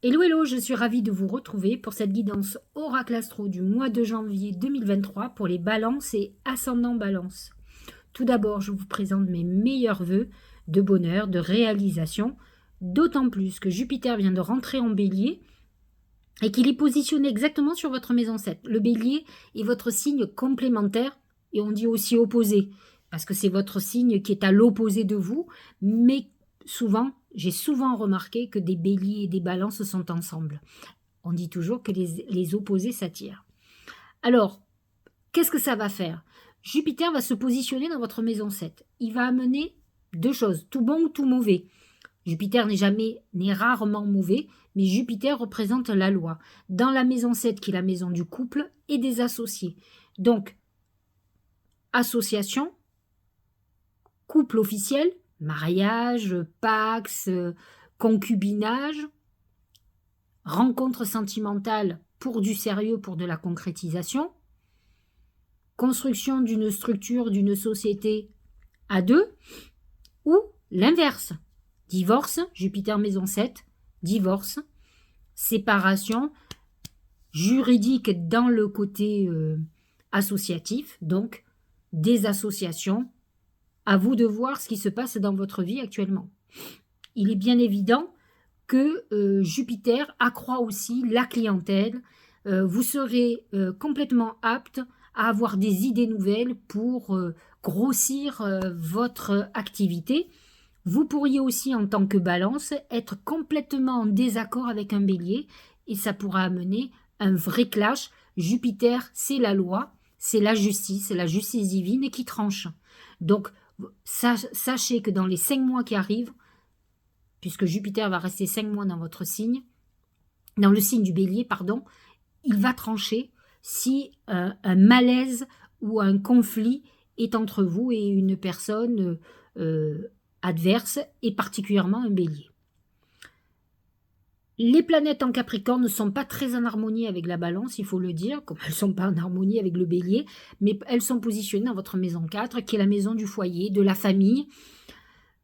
Hello, hello, je suis ravie de vous retrouver pour cette guidance Oracle Astro du mois de janvier 2023 pour les balances et ascendant balance. Tout d'abord, je vous présente mes meilleurs vœux de bonheur, de réalisation, d'autant plus que Jupiter vient de rentrer en bélier et qu'il est positionné exactement sur votre maison 7. Le bélier est votre signe complémentaire et on dit aussi opposé, parce que c'est votre signe qui est à l'opposé de vous, mais j'ai souvent remarqué que des béliers et des balances sont ensemble. On dit toujours que les opposés s'attirent. Alors, qu'est-ce que ça va faire? Jupiter va se positionner dans votre maison 7. Il va amener deux choses, tout bon ou tout mauvais. Jupiter n'est rarement mauvais, mais Jupiter représente la loi. Dans la maison 7, qui est la maison du couple et des associés. Donc, association, couple officiel, mariage, pax, concubinage, rencontre sentimentale pour du sérieux, pour de la concrétisation, construction d'une structure, d'une société à deux, ou l'inverse. Divorce, Jupiter maison 7, divorce, séparation, juridique dans le côté associatif, donc des associations. À vous de voir ce qui se passe dans votre vie actuellement. Il est bien évident que Jupiter accroît aussi la clientèle. Vous serez complètement apte à avoir des idées nouvelles pour grossir votre activité. Vous pourriez aussi, en tant que balance, être complètement en désaccord avec un bélier et ça pourra amener un vrai clash. Jupiter, c'est la loi, c'est la justice divine et qui tranche. Donc, sachez que dans les 5 mois qui arrivent, puisque Jupiter va rester 5 mois dans votre signe, dans le signe du bélier, pardon, il va trancher si un malaise ou un conflit est entre vous et une personne adverse, et particulièrement un bélier. Les planètes en Capricorne ne sont pas très en harmonie avec la balance, il faut le dire, comme elles ne sont pas en harmonie avec le bélier, mais elles sont positionnées dans votre maison 4, qui est la maison du foyer, de la famille.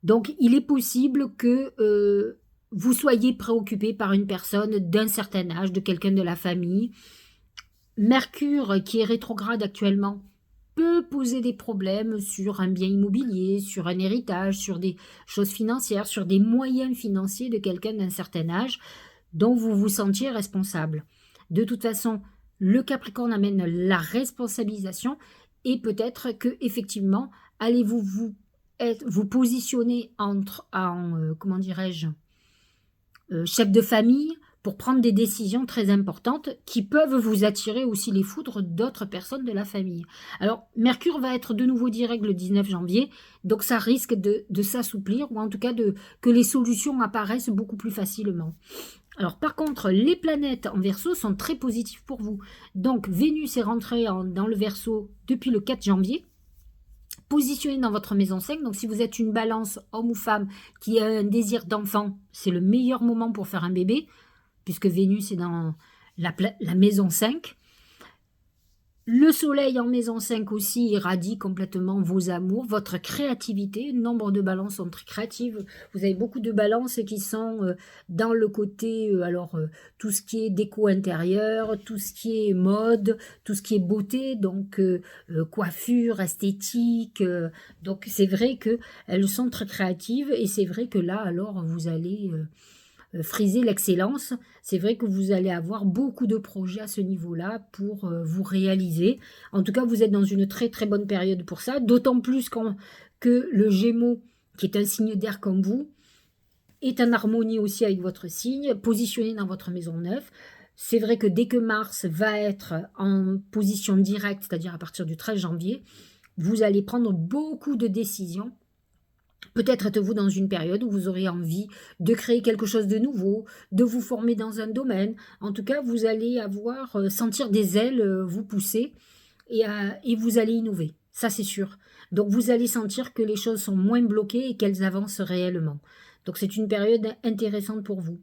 Donc, il est possible que vous soyez préoccupé par une personne d'un certain âge, de quelqu'un de la famille. Mercure, qui est rétrograde actuellement, peut poser des problèmes sur un bien immobilier, sur un héritage, sur des choses financières, sur des moyens financiers de quelqu'un d'un certain âge dont vous vous sentiez responsable. De toute façon, le Capricorne amène la responsabilisation et peut-être que effectivement, allez-vous vous positionner comment dirais-je, chef de famille pour prendre des décisions très importantes qui peuvent vous attirer aussi les foudres d'autres personnes de la famille. Alors, Mercure va être de nouveau direct le 19 janvier, donc ça risque de s'assouplir, ou en tout cas que les solutions apparaissent beaucoup plus facilement. Alors, par contre, les planètes en Verseau sont très positives pour vous. Donc, Vénus est rentrée dans le Verseau depuis le 4 janvier, positionnée dans votre maison 5. Donc, si vous êtes une balance, homme ou femme, qui a un désir d'enfant, c'est le meilleur moment pour faire un bébé, puisque Vénus est dans la maison 5. Le soleil en maison 5 aussi irradie complètement vos amours, votre créativité. Nombre de balances sont très créatives. Vous avez beaucoup de balances qui sont dans le côté, tout ce qui est déco intérieure, tout ce qui est mode, tout ce qui est beauté, donc coiffure, esthétique. Donc c'est vrai qu'elles sont très créatives et c'est vrai que là, alors, vous allez friser l'excellence. C'est vrai que vous allez avoir beaucoup de projets à ce niveau-là pour vous réaliser. En tout cas, vous êtes dans une très très bonne période pour ça, d'autant plus que le Gémeaux, qui est un signe d'air comme vous, est en harmonie aussi avec votre signe, positionné dans votre maison 9. C'est vrai que dès que Mars va être en position directe, c'est-à-dire à partir du 13 janvier, vous allez prendre beaucoup de décisions. Peut-être êtes-vous dans une période où vous aurez envie de créer quelque chose de nouveau, de vous former dans un domaine. En tout cas, vous allez sentir des ailes vous pousser et vous allez innover. Ça, c'est sûr. Donc, vous allez sentir que les choses sont moins bloquées et qu'elles avancent réellement. Donc, c'est une période intéressante pour vous.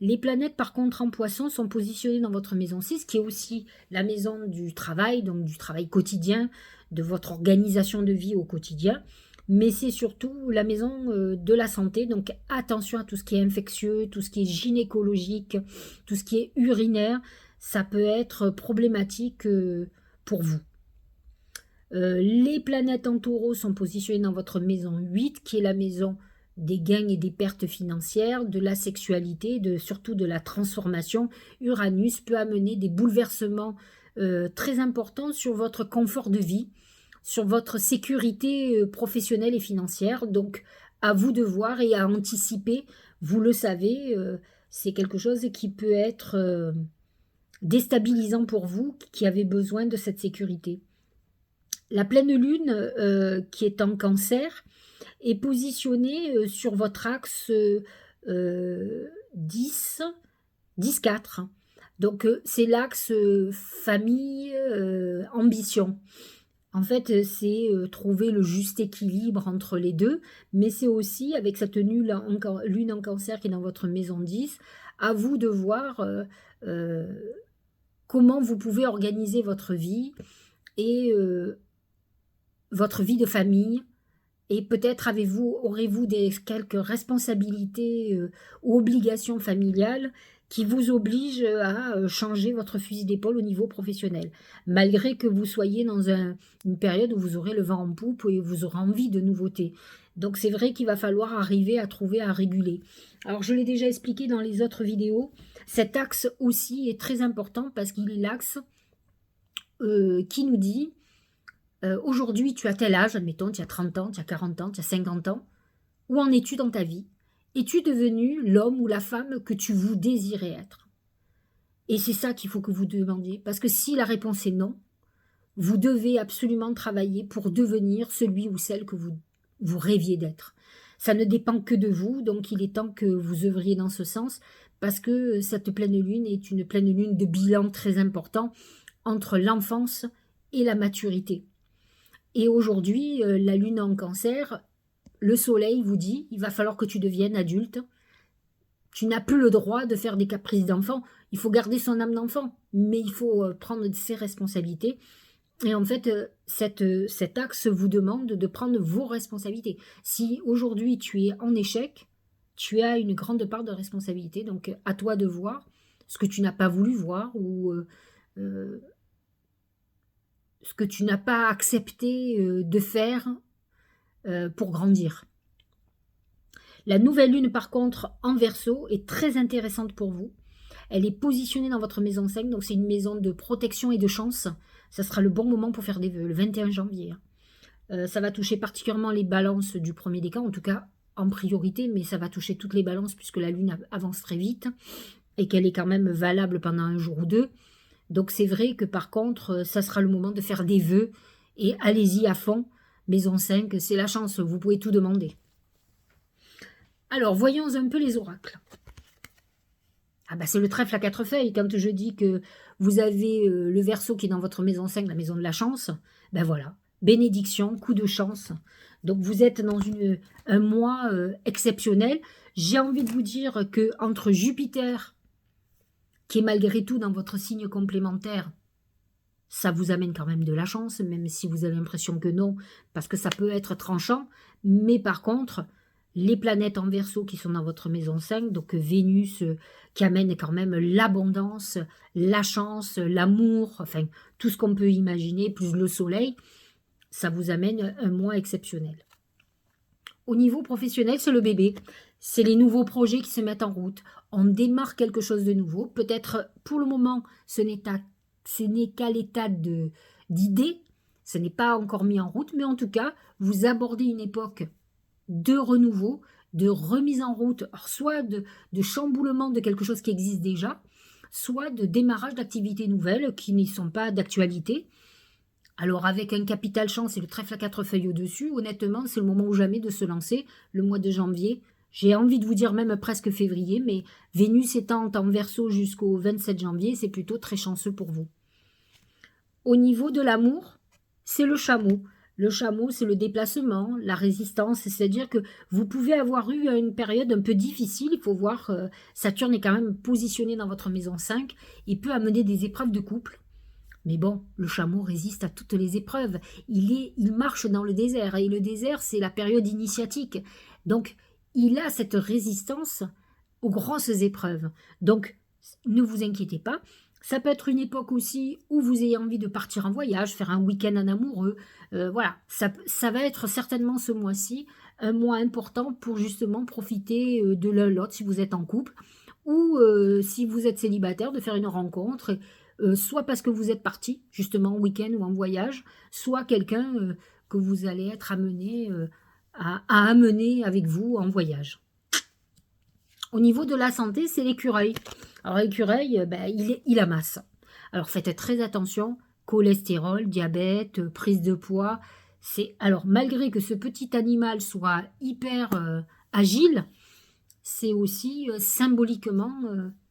Les planètes, par contre, en Poisson, sont positionnées dans votre maison 6, qui est aussi la maison du travail, donc du travail quotidien, de votre organisation de vie au quotidien. mais c'est surtout la maison de la santé. Donc attention à tout ce qui est infectieux, tout ce qui est gynécologique, tout ce qui est urinaire. Ça peut être problématique pour vous. Les planètes en taureau sont positionnées dans votre maison 8, qui est la maison des gains et des pertes financières, de la sexualité, surtout de la transformation. Uranus peut amener des bouleversements très importants sur votre confort de vie, sur votre sécurité professionnelle et financière. Donc, à vous de voir et à anticiper. Vous le savez, c'est quelque chose qui peut être déstabilisant pour vous, qui avez besoin de cette sécurité. La pleine lune, qui est en cancer, est positionnée sur votre axe 10, 10-4. Donc, c'est l'axe famille, ambition. En fait, c'est trouver le juste équilibre entre les deux, mais c'est aussi, avec cette lune en cancer qui est dans votre maison 10, à vous de voir comment vous pouvez organiser votre vie et votre vie de famille, et peut-être aurez-vous quelques responsabilités ou obligations familiales qui vous obligent à changer votre fusil d'épaule au niveau professionnel, malgré que vous soyez dans une période où vous aurez le vent en poupe et vous aurez envie de nouveautés. Donc c'est vrai qu'il va falloir arriver à trouver à réguler. Alors je l'ai déjà expliqué dans les autres vidéos, cet axe aussi est très important parce qu'il est l'axe qui nous dit aujourd'hui, tu as tel âge, admettons, tu as 30 ans, tu as 40 ans, tu as 50 ans. Où en es-tu dans ta vie? Es-tu devenu l'homme ou la femme que tu vous désirais être? Et c'est ça qu'il faut que vous demandiez. Parce que si la réponse est non, vous devez absolument travailler pour devenir celui ou celle que vous rêviez d'être. Ça ne dépend que de vous, donc il est temps que vous œuvriez dans ce sens, parce que cette pleine lune est une pleine lune de bilan très important entre l'enfance et la maturité. Et aujourd'hui, la lune en cancer, le soleil vous dit, il va falloir que tu deviennes adulte. Tu n'as plus le droit de faire des caprices d'enfant. Il faut garder son âme d'enfant, mais il faut prendre ses responsabilités. Et en fait, cet axe vous demande de prendre vos responsabilités. Si aujourd'hui tu es en échec, tu as une grande part de responsabilité. Donc à toi de voir ce que tu n'as pas voulu voir ou ce que tu n'as pas accepté de faire pour grandir. La nouvelle lune, par contre, en Verseau, est très intéressante pour vous. Elle est positionnée dans votre maison 5, donc c'est une maison de protection et de chance. Ça sera le bon moment pour faire des vœux, le 21 janvier. Ça va toucher particulièrement les balances du premier décan, en tout cas en priorité, mais ça va toucher toutes les balances puisque la lune avance très vite et qu'elle est quand même valable pendant un jour ou deux. Donc c'est vrai que par contre, ça sera le moment de faire des vœux et allez-y à fond. Maison 5, c'est la chance, vous pouvez tout demander. Alors, voyons un peu les oracles. Ah bah c'est le trèfle à 4 feuilles. Quand je dis que vous avez le Verseau qui est dans votre maison 5, la maison de la chance, ben voilà, bénédiction, coup de chance. Donc vous êtes dans un mois exceptionnel. J'ai envie de vous dire que entre Jupiter, qui est malgré tout dans votre signe complémentaire, ça vous amène quand même de la chance, même si vous avez l'impression que non, parce que ça peut être tranchant. Mais par contre, les planètes en Verseau qui sont dans votre maison 5, donc Vénus qui amène quand même l'abondance, la chance, l'amour, enfin tout ce qu'on peut imaginer, plus le soleil, ça vous amène un mois exceptionnel. Au niveau professionnel, c'est le bébé. C'est les nouveaux projets qui se mettent en route. On démarre quelque chose de nouveau. Peut-être pour le moment, ce n'est qu'à l'état d'idée. Ce n'est pas encore mis en route, mais en tout cas, vous abordez une époque de renouveau, de remise en route, soit de chamboulement de quelque chose qui existe déjà, soit de démarrage d'activités nouvelles qui ne sont pas d'actualité. Alors avec un capital chance et le trèfle à 4 feuilles au-dessus, honnêtement, c'est le moment ou jamais de se lancer, le mois de janvier. J'ai envie de vous dire même presque février, mais Vénus étant en Verseau jusqu'au 27 janvier, c'est plutôt très chanceux pour vous. Au niveau de l'amour, c'est le chameau. Le chameau, c'est le déplacement, la résistance, c'est-à-dire que vous pouvez avoir eu une période un peu difficile, il faut voir, Saturne est quand même positionné dans votre maison 5, il peut amener des épreuves de couple, Mais bon, le chameau résiste à toutes les épreuves. Il marche dans le désert, et le désert, c'est la période initiatique. Donc, il a cette résistance aux grosses épreuves. Donc, ne vous inquiétez pas. Ça peut être une époque aussi où vous ayez envie de partir en voyage, faire un week-end en amoureux. Voilà, ça va être certainement ce mois-ci un mois important pour justement profiter de l'un l'autre si vous êtes en couple ou si vous êtes célibataire, de faire une rencontre, soit parce que vous êtes parti justement en week-end ou en voyage, soit quelqu'un que vous allez être amené à amener avec vous en voyage. Au niveau de la santé, c'est l'écureuil. Alors l'écureuil, ben, il amasse. Alors faites très attention, cholestérol, diabète, prise de poids. Alors malgré que ce petit animal soit hyper agile, c'est aussi symboliquement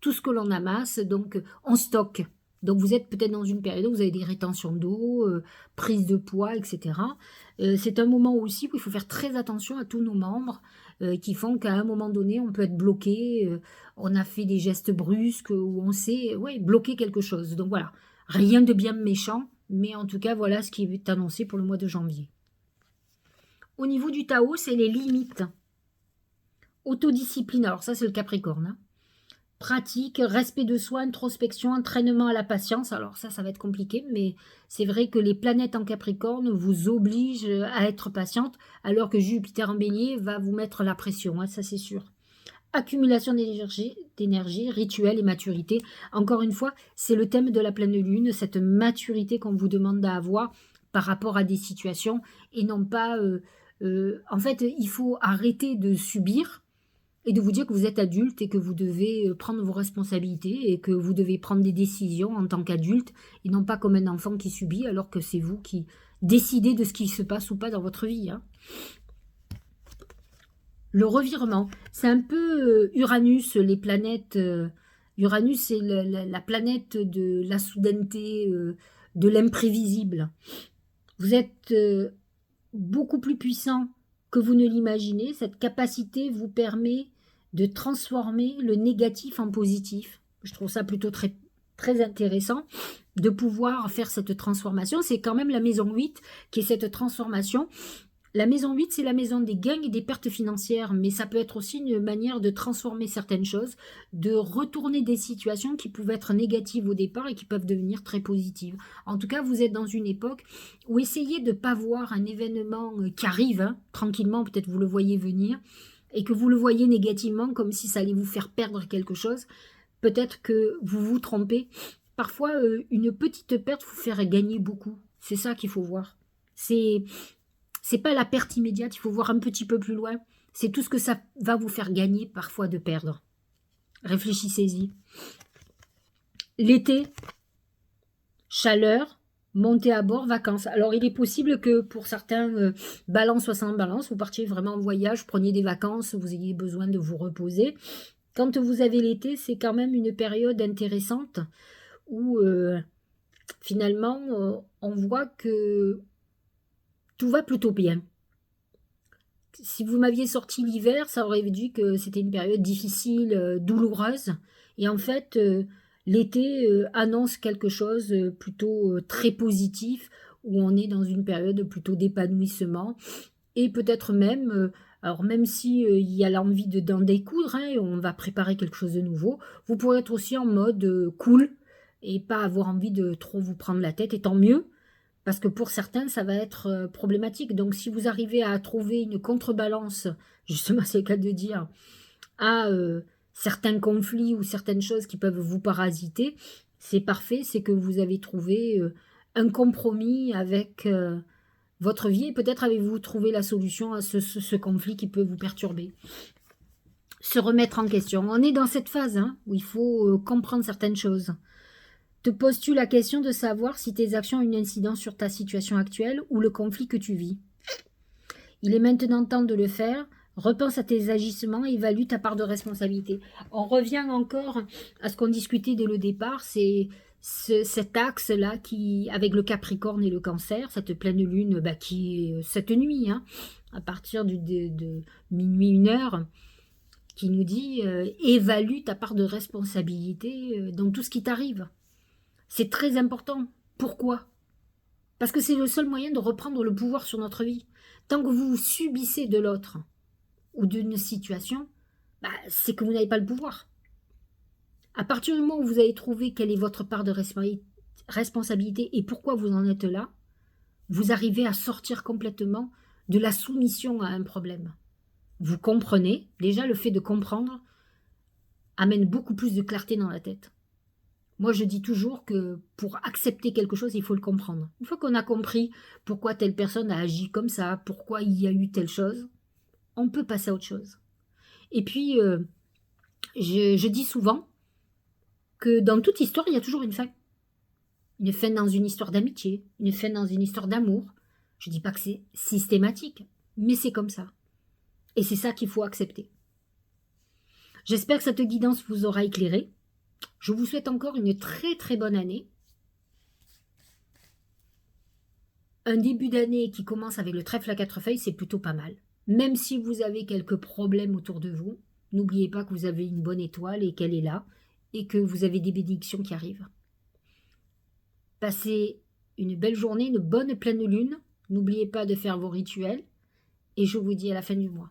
tout ce que l'on amasse, donc on stocke. Donc vous êtes peut-être dans une période où vous avez des rétentions d'eau, prise de poids, etc. C'est un moment aussi où il faut faire très attention à tous nos membres qui font qu'à un moment donné, on peut être bloqué, on a fait des gestes brusques où on sait bloquer quelque chose. Donc voilà, rien de bien méchant, mais en tout cas, voilà ce qui est annoncé pour le mois de janvier. Au niveau du Tao, c'est les limites. Autodiscipline, alors ça c'est le Capricorne. Hein. Pratique, respect de soi, introspection, entraînement à la patience. Alors ça va être compliqué, mais c'est vrai que les planètes en Capricorne vous obligent à être patiente, alors que Jupiter en Bélier va vous mettre la pression, hein, ça c'est sûr. Accumulation d'énergie, rituel et maturité. Encore une fois, c'est le thème de la pleine lune, cette maturité qu'on vous demande d'avoir par rapport à des situations, et non pas... en fait, il faut arrêter de subir, et de vous dire que vous êtes adulte et que vous devez prendre vos responsabilités et que vous devez prendre des décisions en tant qu'adulte et non pas comme un enfant qui subit alors que c'est vous qui décidez de ce qui se passe ou pas dans votre vie. Hein. Le revirement, c'est un peu Uranus, les planètes. Uranus, c'est la planète de la soudaineté, de l'imprévisible. Vous êtes beaucoup plus puissant que vous ne l'imaginez. Cette capacité vous permet de transformer le négatif en positif. Je trouve ça plutôt très, très intéressant de pouvoir faire cette transformation. C'est quand même la maison 8 qui est cette transformation. La maison 8, c'est la maison des gains et des pertes financières, mais ça peut être aussi une manière de transformer certaines choses, de retourner des situations qui pouvaient être négatives au départ et qui peuvent devenir très positives. En tout cas, vous êtes dans une époque où essayez de ne pas voir un événement qui arrive, hein, tranquillement, peut-être vous le voyez venir, et que vous le voyez négativement comme si ça allait vous faire perdre quelque chose. Peut-être que vous vous trompez. Parfois, une petite perte vous fait gagner beaucoup. C'est ça qu'il faut voir. C'est pas la perte immédiate, il faut voir un petit peu plus loin. C'est tout ce que ça va vous faire gagner parfois de perdre. Réfléchissez-y. L'été, chaleur, montée à bord, vacances. Alors il est possible que pour certains balance soit sans balance, vous partiez vraiment en voyage, preniez des vacances, vous ayez besoin de vous reposer. Quand vous avez l'été, c'est quand même une période intéressante où finalement on voit que tout va plutôt bien. Si vous m'aviez sorti l'hiver, ça aurait dit que c'était une période difficile, douloureuse. Et en fait, l'été annonce quelque chose plutôt très positif, où on est dans une période plutôt d'épanouissement. Et peut-être même, alors même si il y a l'envie d'en découdre, hein, et on va préparer quelque chose de nouveau, vous pourrez être aussi en mode cool et pas avoir envie de trop vous prendre la tête, et tant mieux. Parce que pour certains, ça va être problématique. Donc, si vous arrivez à trouver une contrebalance, justement, c'est le cas de dire, à certains conflits ou certaines choses qui peuvent vous parasiter, c'est parfait, c'est que vous avez trouvé un compromis avec votre vie et peut-être avez-vous trouvé la solution à ce conflit qui peut vous perturber. Se remettre en question. On est dans cette phase hein, où il faut comprendre certaines choses. Te poses-tu la question de savoir si tes actions ont une incidence sur ta situation actuelle ou le conflit que tu vis? Il est maintenant temps de le faire. Repense à tes agissements et évalue ta part de responsabilité. On revient encore à ce qu'on discutait dès le départ, c'est cet axe-là qui, avec le Capricorne et le Cancer, cette pleine lune qui est cette nuit, hein, à partir de minuit 1h, qui nous dit évalue ta part de responsabilité dans tout ce qui t'arrive. C'est très important Pourquoi? Parce que c'est le seul moyen de reprendre le pouvoir sur notre vie. Tant que vous subissez de l'autre ou d'une situation, bah, c'est que vous n'avez pas le pouvoir. À partir du moment où vous avez trouvé quelle est votre part de responsabilité et pourquoi vous en êtes là, vous arrivez à sortir complètement de la soumission à un problème. Vous comprenez, déjà le fait de comprendre amène beaucoup plus de clarté dans la tête. Moi, je dis toujours que pour accepter quelque chose, il faut le comprendre. Une fois qu'on a compris pourquoi telle personne a agi comme ça, pourquoi il y a eu telle chose, on peut passer à autre chose. Et puis, je dis souvent que dans toute histoire, il y a toujours une fin. Une fin dans une histoire d'amitié, une fin dans une histoire d'amour. Je ne dis pas que c'est systématique, mais c'est comme ça. Et c'est ça qu'il faut accepter. J'espère que cette guidance vous aura éclairé. Je vous souhaite encore une très très bonne année. Un début d'année qui commence avec le trèfle à quatre feuilles, c'est plutôt pas mal. Même si vous avez quelques problèmes autour de vous, n'oubliez pas que vous avez une bonne étoile et qu'elle est là, et que vous avez des bénédictions qui arrivent. Passez une belle journée, une bonne pleine lune. N'oubliez pas de faire vos rituels, et je vous dis à la fin du mois.